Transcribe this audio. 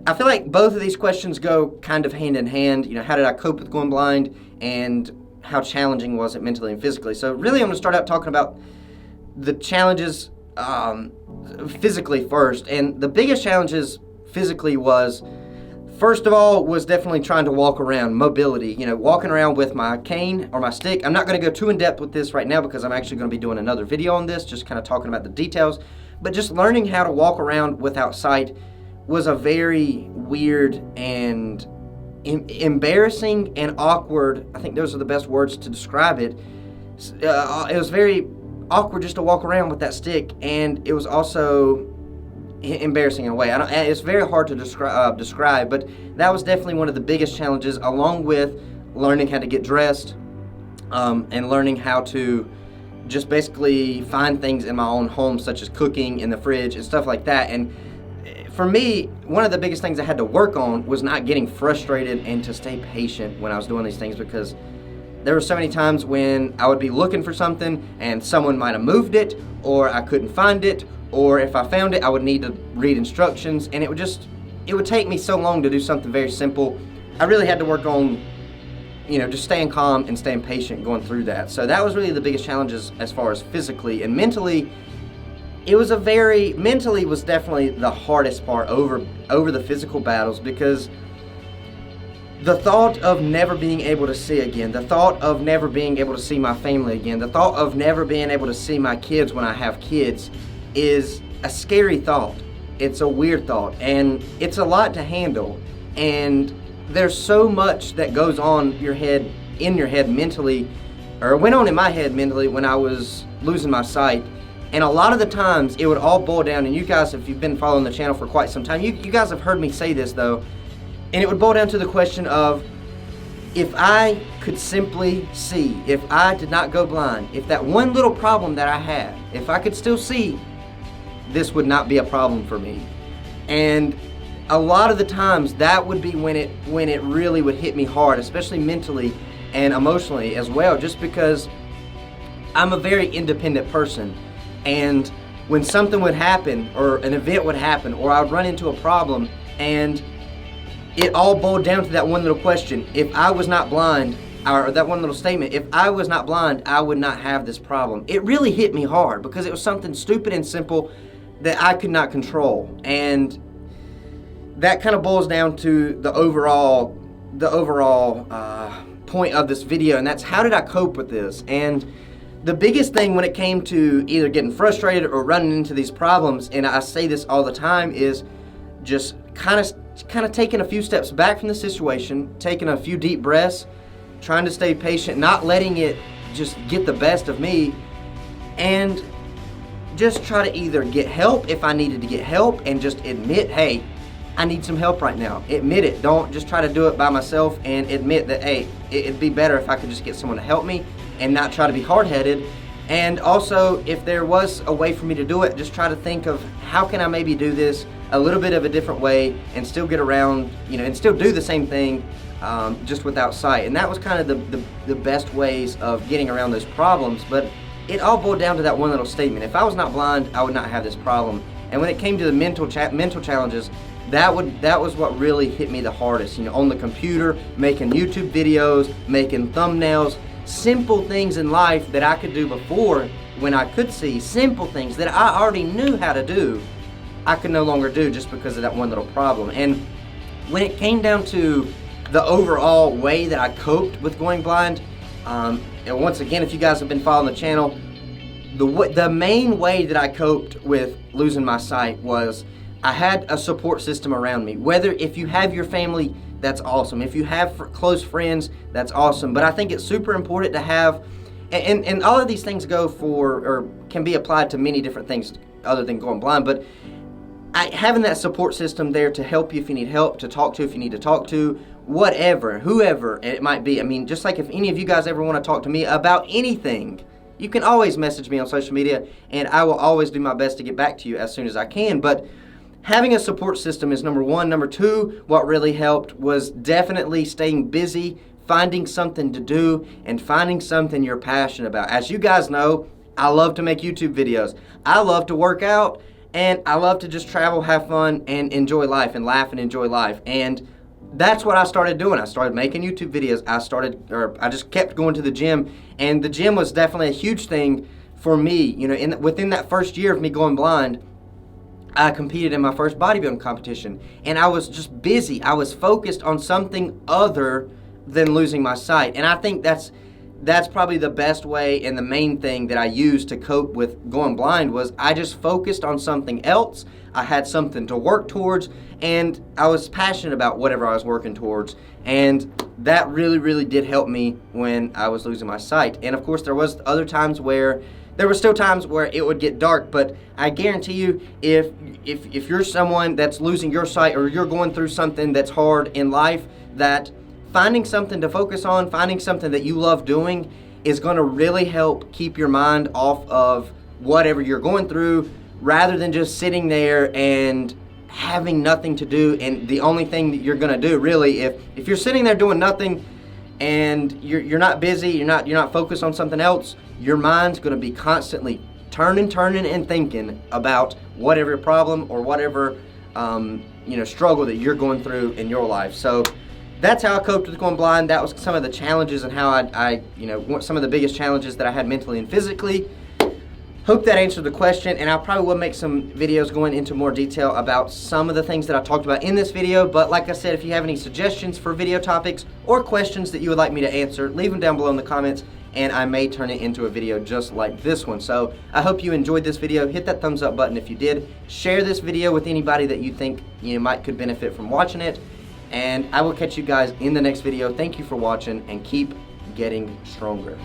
I feel like both of these questions go kind of hand in hand. How did I cope with going blind, and how challenging was it mentally and physically? So really, I'm going to start out talking about the challenges physically first. And the biggest challenges physically was, first of all, was definitely trying to walk around, mobility, walking around with my cane or my stick. I'm not going to go too in depth with this right now because I'm actually going to be doing another video on this, just kind of talking about the details. But just learning how to walk around without sight was a very weird and embarrassing and awkward, I think those are the best words to describe it. It was very awkward just to walk around with that stick, and it was also embarrassing in a way. It's very hard to describe, but that was definitely one of the biggest challenges, along with learning how to get dressed, and learning how to just basically find things in my own home, such as cooking in the fridge and stuff like that. And for me, one of the biggest things I had to work on was not getting frustrated and to stay patient when I was doing these things, because there were so many times when I would be looking for something and someone might have moved it, or I couldn't find it, or if I found it, I would need to read instructions, and it would take me so long to do something very simple. I really had to work on, just staying calm and staying patient going through that. So that was really the biggest challenges as far as physically. And mentally, mentally was definitely the hardest part over the physical battles, because the thought of never being able to see again, the thought of never being able to see my family again, the thought of never being able to see my kids when I have kids is a scary thought. It's a weird thought, and it's a lot to handle. And there's so much that goes on in your head mentally, or went on in my head mentally when I was losing my sight. And a lot of the times it would all boil down, and you guys, if you've been following the channel for quite some time, you guys have heard me say this though, and it would boil down to the question of, if I could simply see, if I did not go blind, if that one little problem that I had, if I could still see, this would not be a problem for me. And a lot of the times that would be when it really would hit me hard, especially mentally and emotionally as well, just because I'm a very independent person. And when something would happen, or an event would happen, or I would run into a problem, and it all boiled down to that one little question: if I was not blind, or that one little statement, if I was not blind, I would not have this problem. It really hit me hard because it was something stupid and simple that I could not control. And that kind of boils down to the overall point of this video, and that's, how did I cope with this? And the biggest thing when it came to either getting frustrated or running into these problems, and I say this all the time, is just kind of taking a few steps back from the situation, taking a few deep breaths, trying to stay patient, not letting it just get the best of me, and just try to either get help if I needed to get help, and just admit, hey, I need some help right now. Admit it. Don't just try to do it by myself, and admit that, hey, it'd be better if I could just get someone to help me and not try to be hard-headed. And also, if there was a way for me to do it, just try to think of, how can I maybe do this a little bit of a different way and still get around, and still do the same thing, just without sight. And that was kind of the best ways of getting around those problems. But it all boiled down to that one little statement: if I was not blind, I would not have this problem. And when it came to the mental challenges, that was what really hit me the hardest. On the computer, making YouTube videos, making thumbnails, simple things in life that I could do before when I could see, simple things that I already knew how to do, I could no longer do just because of that one little problem. And when it came down to the overall way that I coped with going blind, and once again, if you guys have been following the channel, the main way that I coped with losing my sight was, I had a support system around me. Whether if you have your family, that's awesome. If you have close friends, that's awesome. But I think it's super important to have, and all of these things go for, or can be applied to many different things other than going blind, but having that support system there to help you if you need help, to talk to if you need to talk to, whatever, whoever it might be. I mean, just like if any of you guys ever want to talk to me about anything, you can always message me on social media, and I will always do my best to get back to you as soon as I can. But having a support system is number one. Number two, what really helped was definitely staying busy, finding something to do, and finding something you're passionate about. As you guys know, I love to make YouTube videos. I love to work out, and I love to just travel, have fun, and enjoy life, and laugh and enjoy life. And that's what I started doing. I started making YouTube videos. I just kept going to the gym, and the gym was definitely a huge thing for me. You know, within that first year of me going blind, I competed in my first bodybuilding competition, and I was just busy. I was focused on something other than losing my sight, and I think that's probably the best way and the main thing that I used to cope with going blind was I just focused on something else. I had something to work towards, and I was passionate about whatever I was working towards, and that really, really did help me when I was losing my sight. And of course, there were still times where it would get dark, but I guarantee you, if you're someone that's losing your sight or you're going through something that's hard in life, that finding something to focus on, finding something that you love doing is going to really help keep your mind off of whatever you're going through, rather than just sitting there and having nothing to do. And the only thing that you're going to do, really, if you're sitting there doing nothing and you're not busy, you're not focused on something else, your mind's going to be constantly turning and thinking about whatever problem or whatever struggle that you're going through in your life. So that's how I coped with going blind. That was some of the challenges and how I some of the biggest challenges that I had mentally and physically. Hope that answered the question, and I probably will make some videos going into more detail about some of the things that I talked about in this video. But like I said, if you have any suggestions for video topics or questions that you would like me to answer, leave them down below in the comments, and I may turn it into a video just like this one. So I hope you enjoyed this video. Hit that thumbs up button if you did. Share this video with anybody that you think could benefit from watching it. And I will catch you guys in the next video. Thank you for watching, and keep getting stronger.